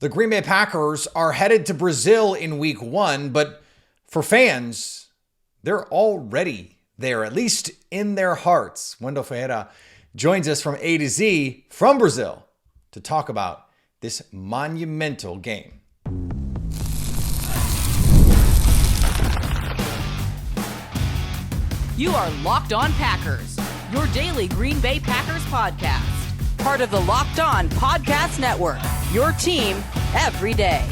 The Green Bay Packers are headed to Brazil in week 1, but for fans, they're already there, at least in their hearts. Wendell Ferreira joins us from A to Z from Brazil to talk about this monumental game. You are Locked On Packers, your daily Green Bay Packers podcast. Part of the Locked On Podcast Network, your team every day.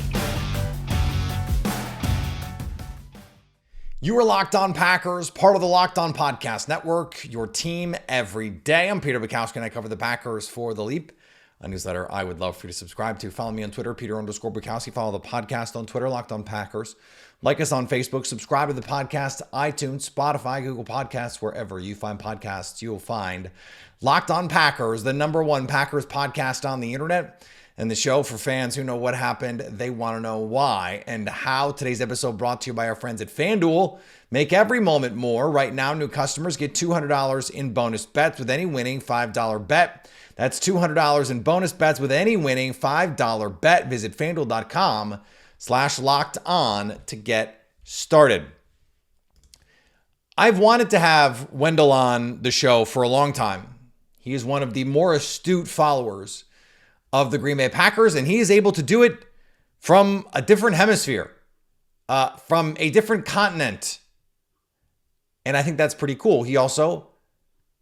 You are Locked On Packers, part of the Locked On Podcast Network, your team every day. I'm Peter Bukowski, and I cover the Packers for The Leap, a newsletter I would love for you to subscribe to. Follow me on Twitter, Peter_Bukowski. Follow the podcast on Twitter, Locked On Packers. Like us on Facebook. Subscribe to the podcast, iTunes, Spotify, Google Podcasts, wherever you find podcasts, you'll find Locked On Packers, the #1 Packers podcast on the internet. And the show for fans who know what happened, they want to know why and how. Today's episode brought to you by our friends at FanDuel. Make every moment more. Right now, new customers get $200 in bonus bets with any winning $5 bet. That's $200 in bonus bets with any winning $5 bet. Visit FanDuel.com/locked on to get started. I've wanted to have Wendell on the show for a long time. He is one of the more astute followers of the Green Bay Packers, and he is able to do it from a different hemisphere, from a different continent. And I think that's pretty cool. He also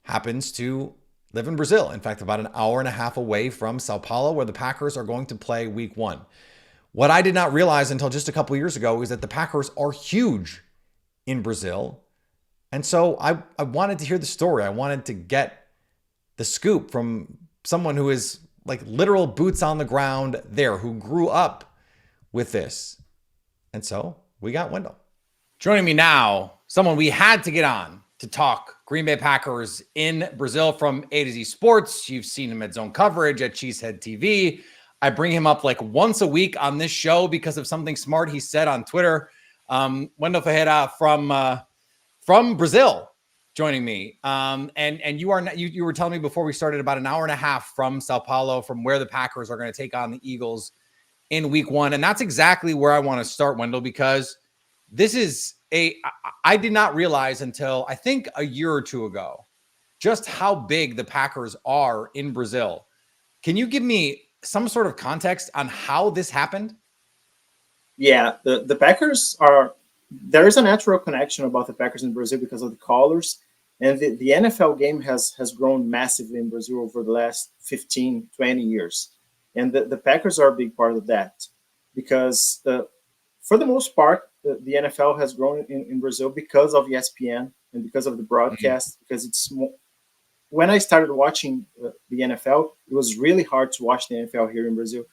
happens to live in Brazil. In fact, about an hour and a half away from São Paulo, where the Packers are going to play week 1. What I did not realize until just a couple years ago is that the Packers are huge in Brazil. And so I wanted to hear the story. I wanted to get the scoop from someone who is like literal boots on the ground there, who grew up with this. And so we got Wendell. Joining me now, someone we had to get on to talk Green Bay Packers in Brazil from A to Z Sports. You've seen him at Zone Coverage, at Cheesehead TV. I bring him up like once a week on this show because of something smart he said on Twitter. Wendell Ferreira from Brazil joining me. And you were telling me before we started about an hour and a half from Sao Paulo, from where the Packers are going to take on the Eagles in week 1. And that's exactly where I want to start, Wendell, because this is I did not realize until I think a year or two ago just how big the Packers are in Brazil. Can you give me some sort of context on how this happened? Yeah, the Packers are, there is a natural connection about the Packers in Brazil because of the colors. And the NFL game has grown massively in Brazil over the last 15, 20 years. And the Packers are a big part of that because for the most part, the NFL has grown in Brazil because of ESPN and because of the broadcast, because it's more, when I started watching the NFL, it was really hard to watch the NFL here in Brazil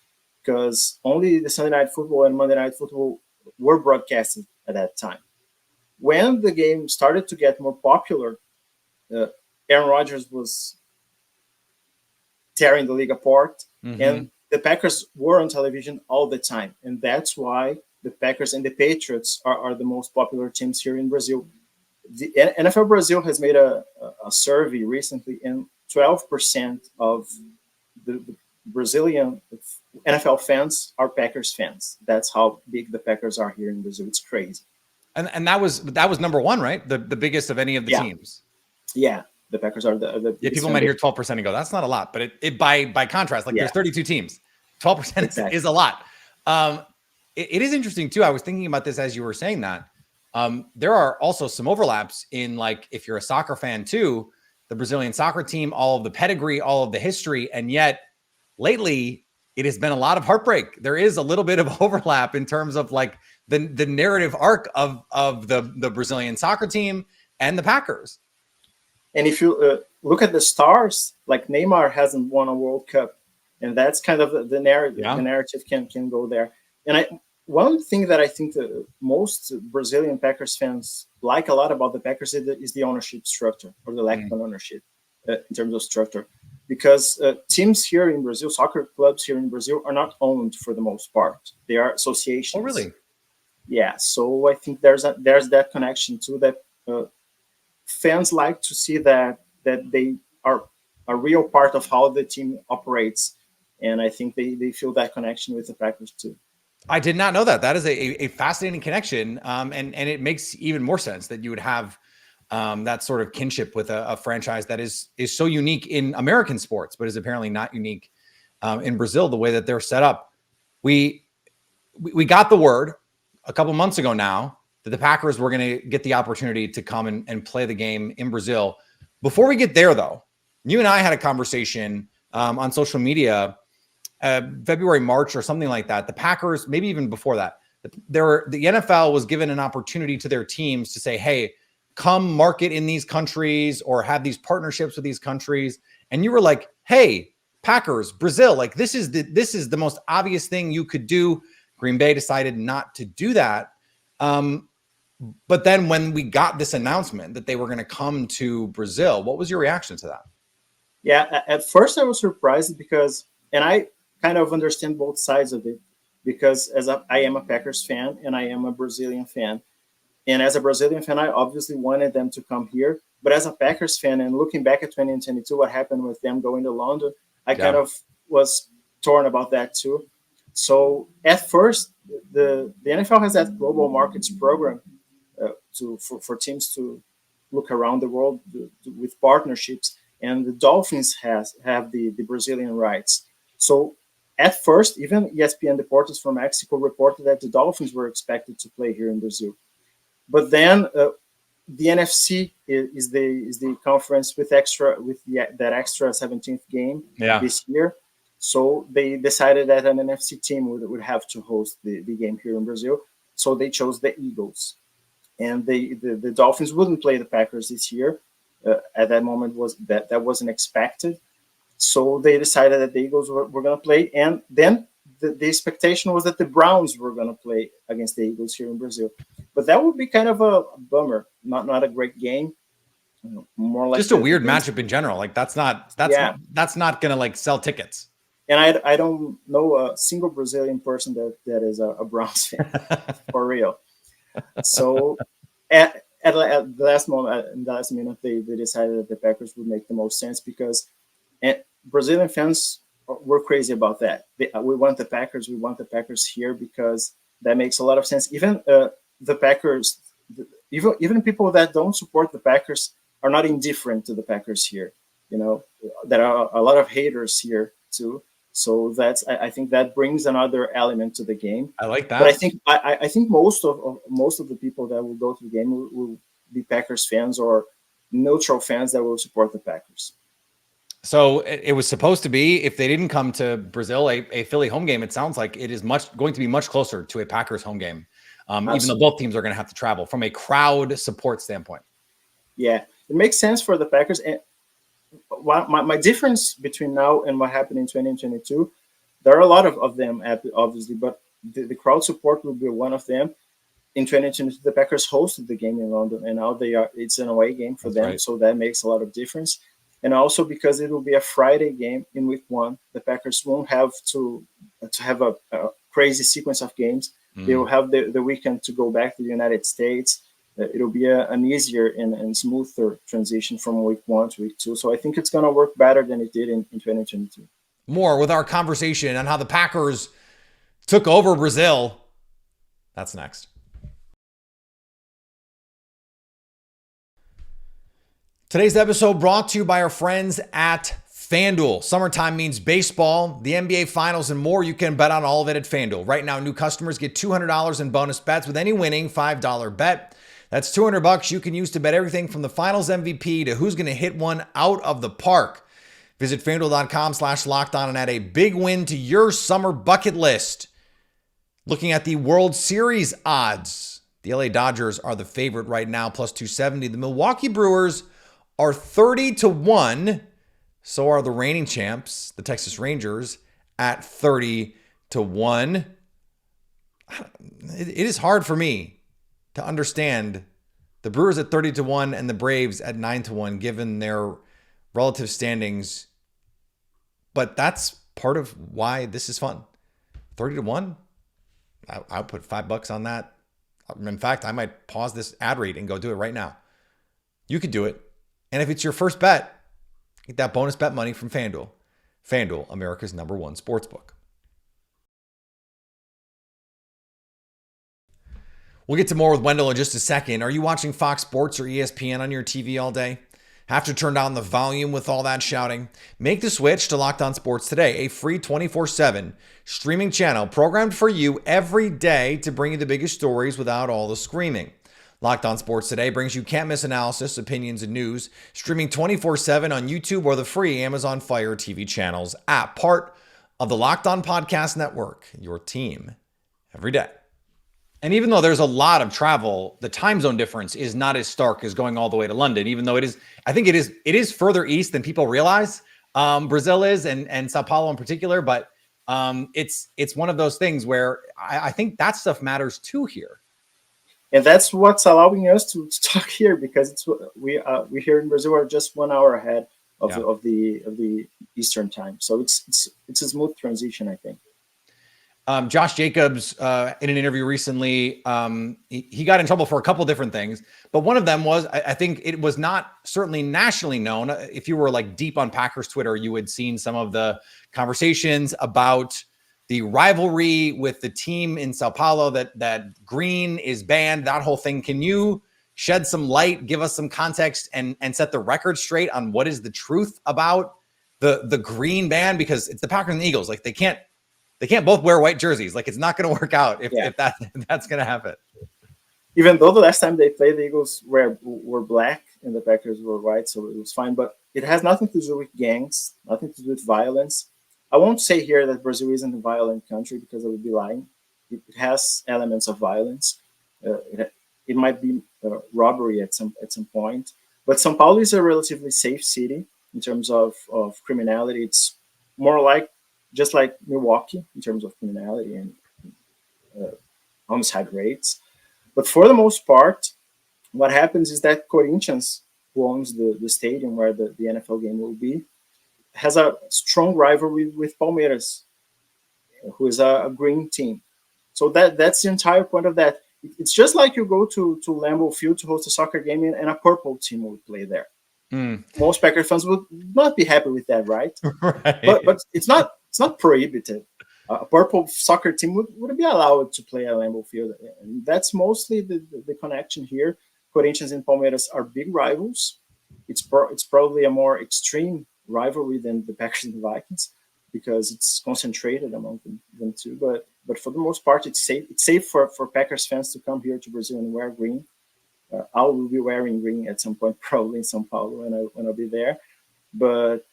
because only the Sunday Night Football and Monday Night Football were broadcasted at that time. When the game started to get more popular, Aaron Rodgers was tearing the league apart, and the Packers were on television all the time. And that's why the Packers and the Patriots are the most popular teams here in Brazil. The NFL Brazil has made a survey recently, and 12% of the Brazilian NFL fans are Packers fans. That's how big the Packers are here in Brazil. It's crazy. And that was #1, right? The biggest of any of the teams. Yeah, the Packers are the people might hear 12% and go, that's not a lot. But it by contrast, like there's 32 teams. 12% is a lot. It is interesting, too. I was thinking about this as you were saying that. There are also some overlaps in, like, if you're a soccer fan, too, the Brazilian soccer team, all of the pedigree, all of the history. And yet lately, it has been a lot of heartbreak. There is a little bit of overlap in terms of like the narrative arc of the Brazilian soccer team and the Packers. And if you look at the stars, like Neymar hasn't won a World Cup. And that's kind of the narrative. Yeah. The narrative can go there. And one thing that I think that most Brazilian Packers fans like a lot about the Packers is the ownership structure, or the lack of ownership in terms of structure. Because teams here in Brazil, soccer clubs here in Brazil, are not owned for the most part. They are associations. Oh, really? Yeah. So I think there's that connection too, that fans like to see that they are a real part of how the team operates. And I think they feel that connection with the Packers too. I did not know that. That is a fascinating connection. And it makes even more sense that you would have that sort of kinship with a franchise that is so unique in American sports, but is apparently not unique in Brazil, the way that they're set up. We got the word a couple months ago now that the Packers were going to get the opportunity to come and play the game in Brazil. Before we get there, though, you and I had a conversation on social media, February, March, or something like that. The Packers, maybe even before that, the NFL was given an opportunity to their teams to say, hey, come market in these countries or have these partnerships with these countries. And you were like, hey, Packers, Brazil, like this is the most obvious thing you could do. Green Bay decided not to do that. But then when we got this announcement that they were going to come to Brazil, what was your reaction to that? Yeah, at first I was surprised because, and I kind of understand both sides of it, because I am a Packers fan and I am a Brazilian fan. And as a Brazilian fan, I obviously wanted them to come here. But as a Packers fan and looking back at 2022, what happened with them going to London, I kind of was torn about that too. So at first, the NFL has that global markets program for teams to look around the world with partnerships, and the Dolphins have the Brazilian rights. So at first, even ESPN Deportes from Mexico reported that the Dolphins were expected to play here in Brazil. But then the NFC is the conference with that extra 17th game this year. So they decided that an NFC team would have to host the game here in Brazil. So they chose the Eagles. And the Dolphins wouldn't play the Packers this year. At that moment that wasn't expected. So they decided that the Eagles were going to play. And then the expectation was that the Browns were going to play against the Eagles here in Brazil. But that would be kind of a bummer. Not a great game. More like just a weird matchup in general. Like that's not going to like sell tickets. And I don't know a single Brazilian person that is a Browns fan for real. So at the last moment, in the last minute, they decided that the Packers would make the most sense because Brazilian fans were crazy about that. We want the Packers. We want the Packers here because that makes a lot of sense. Even the Packers, even people that don't support the Packers are not indifferent to the Packers here. There are a lot of haters here too. So I think that brings another element to the game. I like that. But I think most of the people that will go to the game will be Packers fans or neutral fans that will support the Packers. So it was supposed to be, if they didn't come to Brazil, a Philly home game. It sounds like it is going to be much closer to a Packers home game, even though both teams are going to have to travel from a crowd support standpoint. Yeah, it makes sense for the Packers. And my difference between now and what happened in 2022, there are a lot of them, obviously, but the crowd support will be one of them. In 2022, the Packers hosted the game in London, and now it's an away game for them, right. So that makes a lot of difference. And also because it will be a Friday game in week 1, the Packers won't have to have a crazy sequence of games. They will have the weekend to go back to the United States. It'll be an easier and smoother transition from week 1 to week 2. So I think it's going to work better than it did in 2022. More with our conversation on how the Packers took over Brazil. That's next. Today's episode brought to you by our friends at FanDuel. Summertime means baseball, the NBA Finals, and more. You can bet on all of it at FanDuel. Right now, new customers get $200 in bonus bets with any winning $5 bet. That's $200 you can use to bet everything from the Finals MVP to who's going to hit one out of the park. Visit FanDuel.com/lockedon and add a big win to your summer bucket list. Looking at the World Series odds, the LA Dodgers are the favorite right now, plus 270. The Milwaukee Brewers are 30-1. So are the reigning champs, the Texas Rangers, at 30-1. It is hard for me to understand the Brewers at 30-1 and the Braves at 9-1, given their relative standings. But that's part of why this is fun. 30-1. I'll put $5 on that. In fact, I might pause this ad read and go do it right now. You could do it. And if it's your first bet, get that bonus bet money from FanDuel. FanDuel, America's #1 sportsbook. We'll get to more with Wendell in just a second. Are you watching Fox Sports or ESPN on your TV all day? Have to turn down the volume with all that shouting? Make the switch to Locked On Sports today, a free 24/7 streaming channel programmed for you every day to bring you the biggest stories without all the screaming. Locked On Sports Today brings you can't-miss analysis, opinions, and news, streaming 24/7 on YouTube or the free Amazon Fire TV channels app, part of the Locked On Podcast Network, your team every day. And even though there's a lot of travel, the time zone difference is not as stark as going all the way to London, even though I think it is further east than people realize. Brazil is, and Sao Paulo in particular, but it's one of those things where I think that stuff matters too here. And that's what's allowing us to talk here, because we here in Brazil are just 1 hour ahead of the Eastern time, so it's a smooth transition, I think. Josh Jacobs, in an interview recently, he got in trouble for a couple different things, but one of them was, I think it was not certainly nationally known. If you were like deep on Packers Twitter, you had seen some of the conversations about the rivalry with the team in Sao Paulo, that green is banned, that whole thing. Can you shed some light, give us some context, and set the record straight on what is the truth about the green ban? Because it's the Packers and the Eagles. Like, they can't both wear white jerseys. Like, it's not going to work out if that's going to happen. Even though the last time they played, the Eagles were black and the Packers were white, so it was fine. But it has nothing to do with gangs, nothing to do with violence. I won't say here that Brazil isn't a violent country, because I would be lying. It has elements of violence. It might be robbery at some point. But São Paulo is a relatively safe city in terms of criminality. It's more like just like Milwaukee in terms of criminality and homicide rates. But for the most part, what happens is that Corinthians, who owns the stadium where the NFL game will be, has a strong rivalry with Palmeiras, who is a green team. So that's the entire point of that. It's just like you go to Lambeau Field to host a soccer game and a purple team will play there. Most Packer fans would not be happy with that, right? Right. But it's not prohibited. A purple soccer team would be allowed to play at Lambeau Field. And that's mostly the connection here. Corinthians and Palmeiras are big rivals. It's probably a more extreme rivalry than the Packers and the Vikings, because it's concentrated among them two. But for the most part, it's safe. It's safe for Packers fans to come here to Brazil and wear green. I will be wearing green at some point, probably in São Paulo, when I'll be there. But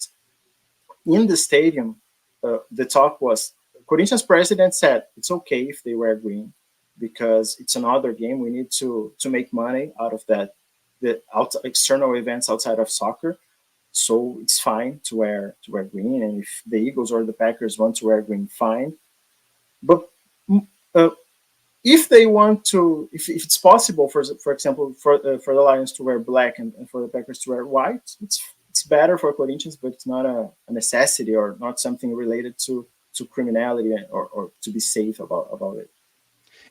in the stadium, the talk was, Corinthians president said it's okay if they wear green, because it's another game. We need to make money out of that, the external events outside of soccer. So it's fine to wear green, and if the Eagles or the Packers want to wear green, fine. But if they want to, if it's possible, for example, for the Lions to wear black and for the Packers to wear white, it's better for Corinthians, but it's not a necessity or not something related to criminality or to be safe about it.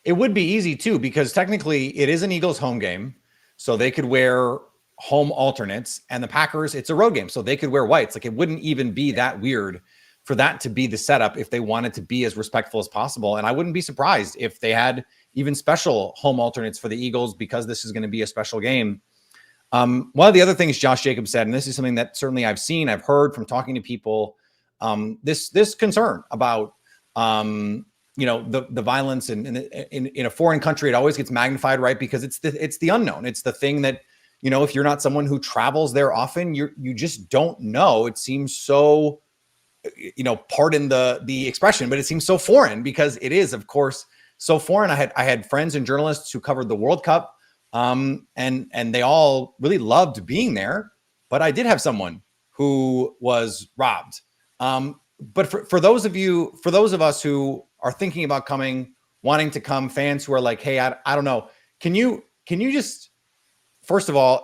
It would be easy too, because technically it is an Eagles home game, so they could wear home alternates, and the Packers, it's a road game, so they could wear whites. Like, it wouldn't even be that weird for that to be the setup if they wanted to be as respectful as possible. And I wouldn't be surprised if they had even special home alternates for the Eagles, because this is going to be a special game. One of the other things Josh Jacobs said, and this is something that certainly I've heard from talking to people, this concern about the violence in a foreign country. It always gets magnified, right? Because it's the unknown. It's the thing that, if you're not someone who travels there often, you just don't know. It seems so, pardon the expression, but it seems so foreign, because it is, of course, so foreign. I had friends and journalists who covered the World Cup, and they all really loved being there. But I did have someone who was robbed. But for those of us who are thinking about coming, wanting to come, fans who are like, hey, I don't know, can you just, first of all,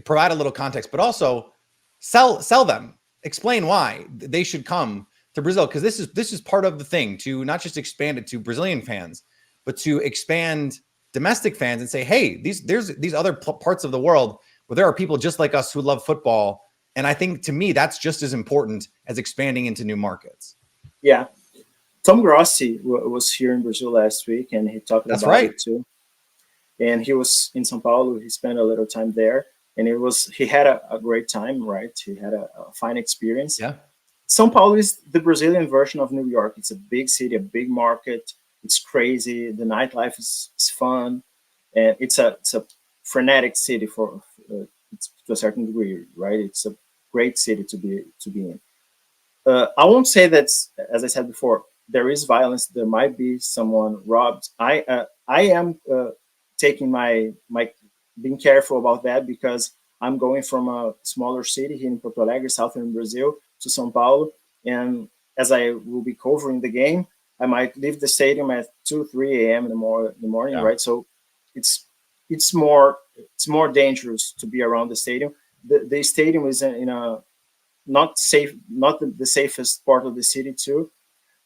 provide a little context, but also sell them, explain why they should come to Brazil, because this is part of the thing, to not just expand it to Brazilian fans, but to expand domestic fans and say, hey, there's these other parts of the world where there are people just like us who love football, And I think to me, that's just as important as expanding into new markets. Yeah. Tom Grossi was here in Brazil last week, and he talked That's about right. it too. And he was in São Paulo. He spent a little time there, and he had a great time, right? He had a fine experience. Yeah. São Paulo is the Brazilian version of New York. It's a big city, a big market. It's crazy. The nightlife is fun, and it's a frenetic city to a certain degree, right? It's a great city to be in. I won't say that, as I said before, there is violence. There might be someone robbed. I am taking my being careful about that, because I'm going from a smaller city here in Porto Alegre, southern Brazil, to São Paulo, and as I will be covering the game, I might leave the stadium at 2-3 a.m. in the morning, right? So it's more dangerous to be around the stadium. The stadium is in a not the safest part of the city too.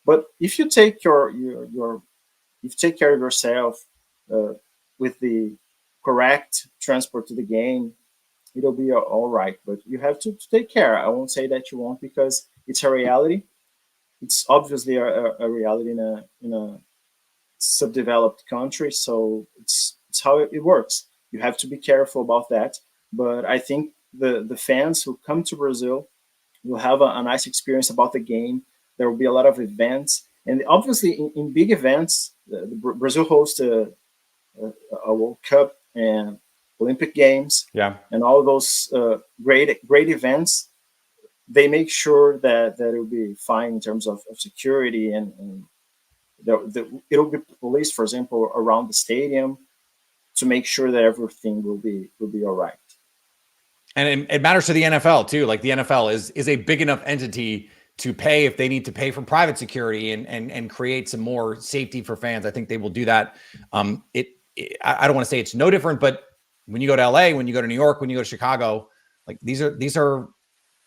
But if you take if you take care of yourself with the correct transport to the game, it'll be all right. But you have to take care. I won't say that you won't, because it's a reality. It's obviously a reality in a subdeveloped country. So it's how it works. You have to be careful about that. But I think the fans who come to Brazil will have a nice experience about the game. There will be a lot of events. And obviously in big events, Brazil hosts a World Cup and Olympic Games, and all those great events. They make sure that it will be fine in terms of security, and it'll be police, for example, around the stadium to make sure that everything will be all right. And it matters to the NFL too. Like the NFL is a big enough entity to pay if they need to pay for private security and create some more safety for fans. I think they will do that. I don't want to say it's no different, but when you go to LA, when you go to New York, when you go to Chicago, like these are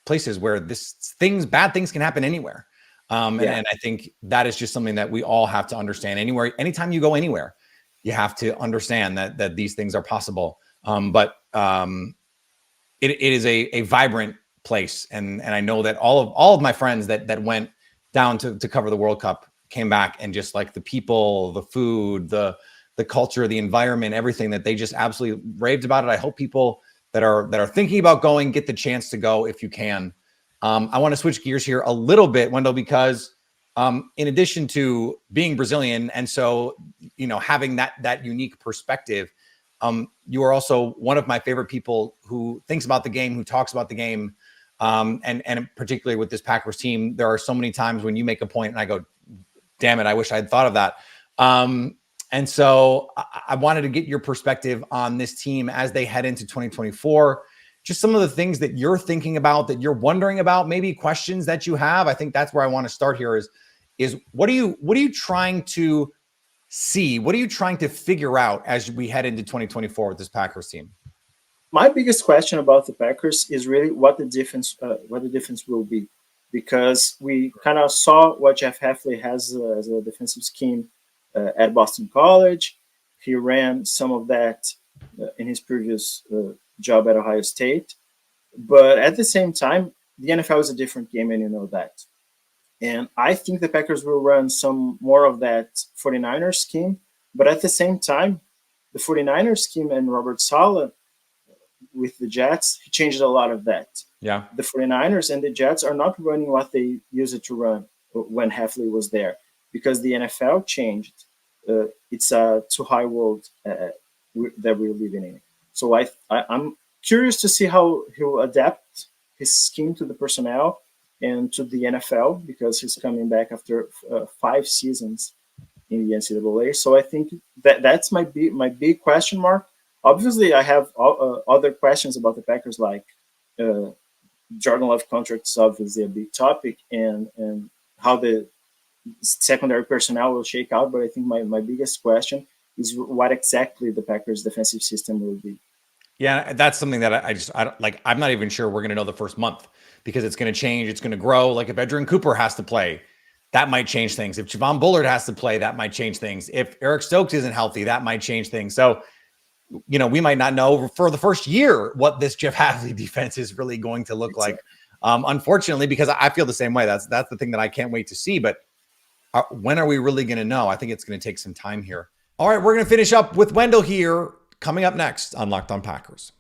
places where bad things can happen anywhere. And I think that is just something that we all have to understand. Anytime you go anywhere, you have to understand that these things are possible. But it is a vibrant place. And I know that all of my friends that went down to cover the World Cup came back, and just like the people, the food, the culture, the environment, everything, that they just absolutely raved about it. I hope people that are thinking about going get the chance to go if you can. I want to switch gears here a little bit, Wendell, because in addition to being Brazilian, and so, having that unique perspective, you are also one of my favorite people who thinks about the game, who talks about the game. And particularly with this Packers team, there are so many times when you make a point and I go, damn it, I wish I had thought of that. And so I wanted to get your perspective on this team as they head into 2024. Just some of the things that you're thinking about, that you're wondering about, maybe questions that you have. I think that's where I want to start here is what are you trying to see? What are you trying to figure out as we head into 2024 with this Packers team? My biggest question about the Packers is really what the difference will be, because we kind of saw what Jeff Hafley has as a defensive scheme at Boston College. He ran some of that in his previous job at Ohio State. But at the same time, the NFL is a different game, and you know that. And I think the Packers will run some more of that 49ers scheme. But at the same time, the 49ers scheme and Robert Saleh with the Jets, he changed a lot of that. Yeah. The 49ers and the Jets are not running what they used to run when Hafley was there, because the NFL changed. It's a too high world that we're living in. So I'm curious to see how he'll adapt his scheme to the personnel and to the NFL, because he's coming back after 5 seasons in the NCAA. So I think that's my big question mark. Obviously, I have other questions about the Packers, like Jordan Love contract is obviously a big topic, and how the secondary personnel will shake out. But I think my biggest question is what exactly the Packers defensive system will be. Yeah, that's something that I don't like. I'm not even sure we're going to know the first month, because it's going to change. It's going to grow. Like if Edgerrin Cooper has to play, that might change things. If Javon Bullard has to play, that might change things. If Eric Stokes isn't healthy, that might change things. So we might not know for the first year what this Jeff Hadley defense is really going to look like. Unfortunately, because I feel the same way. That's the thing that I can't wait to see. But when are we really going to know? I think it's going to take some time here. All right, we're going to finish up with Wendell here, coming up next on Locked On Packers.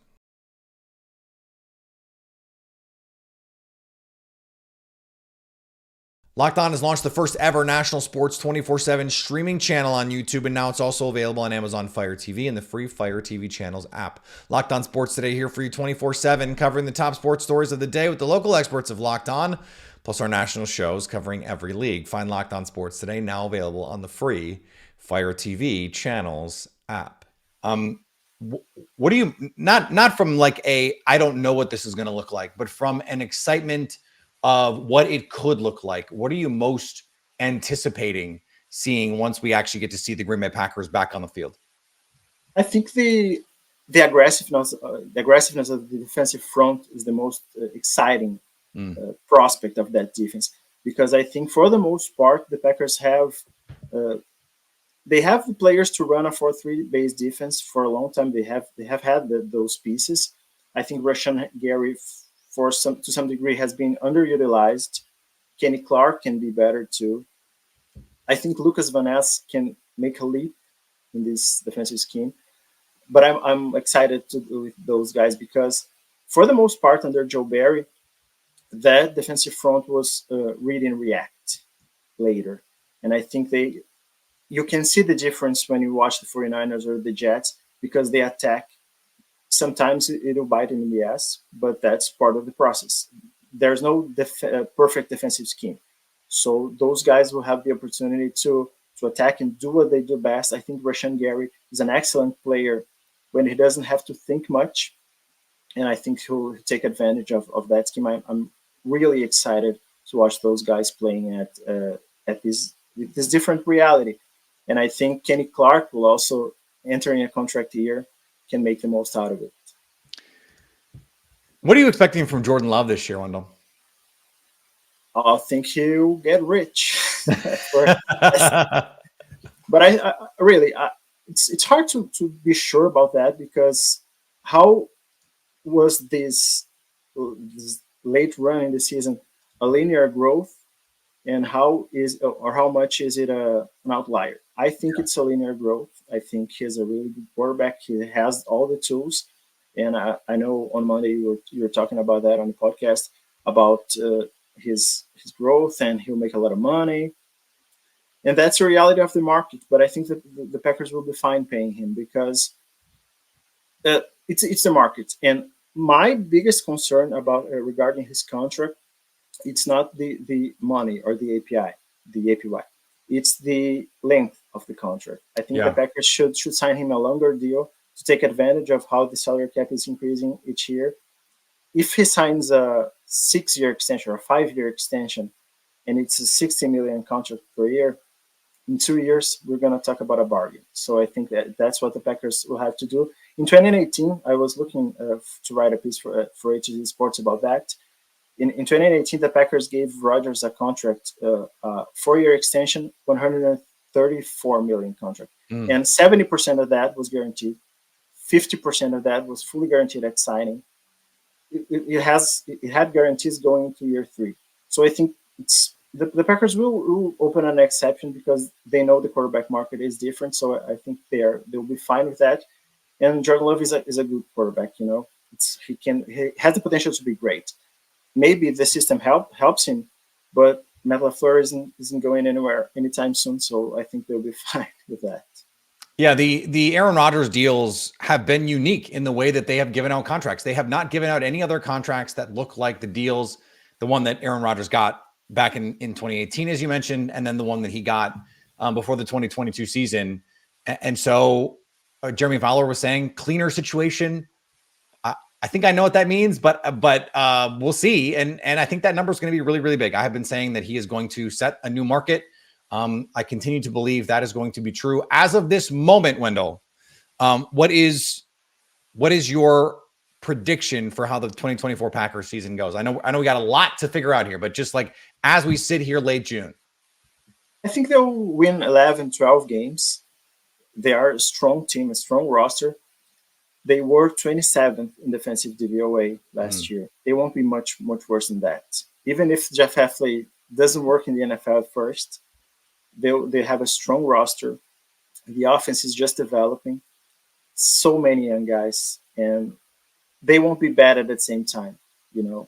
Locked On has launched the first ever national sports 24/7 streaming channel on YouTube, and now it's also available on Amazon Fire TV and the free Fire TV channels app. Locked On Sports Today here for you 24/7, covering the top sports stories of the day with the local experts of Locked On, plus our national shows covering every league. Find Locked On Sports Today now available on the free Fire TV channels app. What do you, not from like I don't know what this is going to look like, but from an excitement of what it could look like, what are you most anticipating seeing once we actually get to see the Green Bay Packers back on the field? I think the aggressiveness of the defensive front is the most exciting prospect of that defense, because I think for the most part the Packers have they have the players to run a 4-3 base defense for a long time. They have had those pieces. I think Rashan Gary, to some degree, has been underutilized. Kenny Clark can be better too. I think Lucas Van Ness can make a leap in this defensive scheme. But I'm excited to do with those guys because, for the most part, under Joe Barry, that defensive front was read and react later. And I think you can see the difference when you watch the 49ers or the Jets, because they attack. Sometimes it'll bite in the ass, but that's part of the process. There's no perfect defensive scheme. So those guys will have the opportunity to attack and do what they do best. I think Rashan Gary is an excellent player when he doesn't have to think much. And I think he'll take advantage of that scheme. I'm really excited to watch those guys playing at this different reality. And I think Kenny Clark will also, entering a contract year, can make the most out of it. What are you expecting from Jordan Love this year, Wendell? I think he'll get rich. But I really, it's hard to be sure about that, because how was this late run in the season a linear growth, and how much is it an outlier? I think it's a linear growth. I think he's a really good quarterback. He has all the tools. And I know on Monday you were talking about that on the podcast, about his growth, and he'll make a lot of money. And that's the reality of the market. But I think that the Packers will be fine paying him, because it's the market. And my biggest concern about regarding his contract, it's not the money or the APY. It's the length of the contract. I think the Packers should sign him a longer deal to take advantage of how the salary cap is increasing each year. If he signs a 6-year extension or a 5-year extension, and it's a $60 million contract per year, in 2 years, we're going to talk about a bargain. So I think that's what the Packers will have to do. In 2018, I was looking to write a piece for HG Sports about that. In 2018, the Packers gave Rodgers a contract, 4-year extension, $134 million contract. And 70% of that was guaranteed. 50% of that was fully guaranteed at signing. It had guarantees going into year 3. So I think the Packers will open an exception, because they know the quarterback market is different. So I think they'll be fine with that. And Jordan Love is a good quarterback. He has the potential to be great. Maybe the system helps him, but Matt LaFleur isn't going anywhere anytime soon. So I think they'll be fine with that. Yeah, the Aaron Rodgers deals have been unique in the way that they have given out contracts. They have not given out any other contracts that look like the one that Aaron Rodgers got back in 2018, as you mentioned, and then the one that he got before the 2022 season. And so Jeremy Fowler was saying cleaner situation. I think I know what that means, but we'll see. And I think that number is going to be really, really big. I have been saying that he is going to set a new market. I continue to believe that is going to be true. As of this moment, Wendell, what is your prediction for how the 2024 Packers season goes? I know we got a lot to figure out here, but just like as we sit here late June. I think they'll win 11, 12 games. They are a strong team, a strong roster. They were 27th in defensive DVOA last year. They won't be much worse than that. Even if Jeff Hafley doesn't work in the NFL at first, they have a strong roster. The offense is just developing. So many young guys, and they won't be bad at the same time.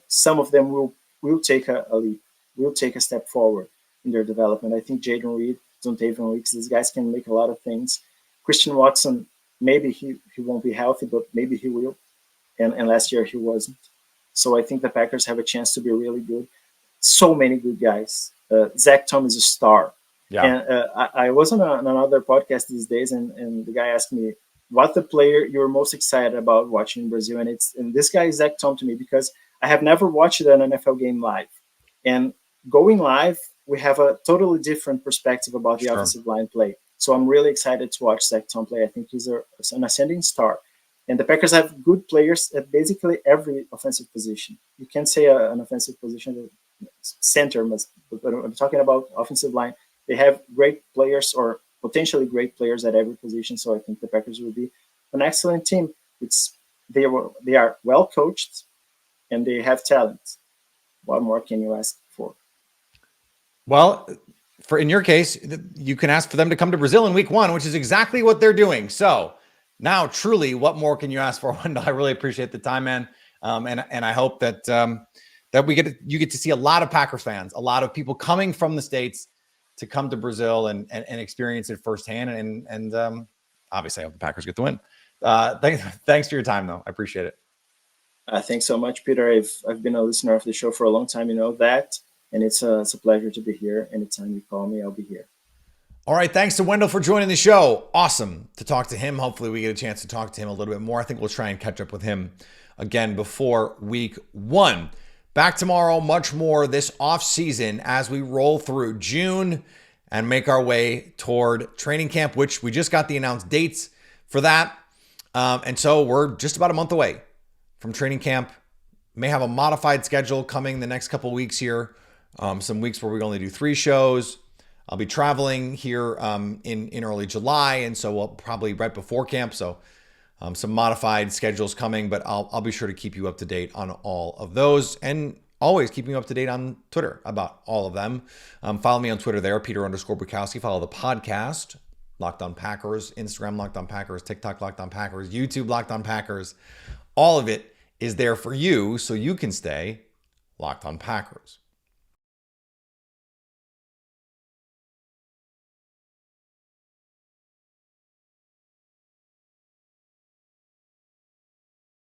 Some of them will take a leap, will take a step forward in their development. I think Jaden Reed, Dontavian Weeks, these guys can make a lot of things. Christian Watson, maybe he won't be healthy, but maybe he will. And last year he wasn't. So I think the Packers have a chance to be really good. So many good guys. Zach Tom is a star. Yeah. And I was on another podcast these days, and the guy asked me, what the player you're most excited about watching in Brazil? And this guy is Zach Tom to me, because I have never watched an NFL game live. And going live, we have a totally different perspective about the offensive line play. So I'm really excited to watch Zach Tom play. I think he's an ascending star. And the Packers have good players at basically every offensive position. You can't say an offensive position, center, but I'm talking about offensive line. They have great players, or potentially great players at every position. So I think the Packers will be an excellent team. They are well coached, and they have talent. What more can you ask for? Well, in your case, you can ask for them to come to Brazil in week 1, which is exactly what they're doing. So now, truly, what more can you ask for, Wendell? I really appreciate the time, man. And I hope that you get to see a lot of Packers fans, a lot of people coming from the States to come to Brazil and experience it firsthand. And obviously, I hope the Packers get the win. Thanks for your time, though. I appreciate it. Thanks so much, Peter. I've been a listener of the show for a long time. You know that. And it's a pleasure to be here. Anytime you call me, I'll be here. All right. Thanks to Wendell for joining the show. Awesome to talk to him. Hopefully we get a chance to talk to him a little bit more. I think we'll try and catch up with him again before week 1. Back tomorrow, much more this off season as we roll through June and make our way toward training camp, which we just got the announced dates for that. And so we're just about a month away from training camp. May have a modified schedule coming the next couple of weeks here. Some weeks where we only do 3 shows. I'll be traveling here in early July, and so we'll probably right before camp. So some modified schedules coming, but I'll be sure to keep you up to date on all of those, and always keeping you up to date on Twitter about all of them. Follow me on Twitter there, Peter_Bukowski. Follow the podcast, Locked On Packers, Instagram Locked On Packers, TikTok Locked On Packers, YouTube Locked On Packers. All of it is there for you, so you can stay Locked On Packers.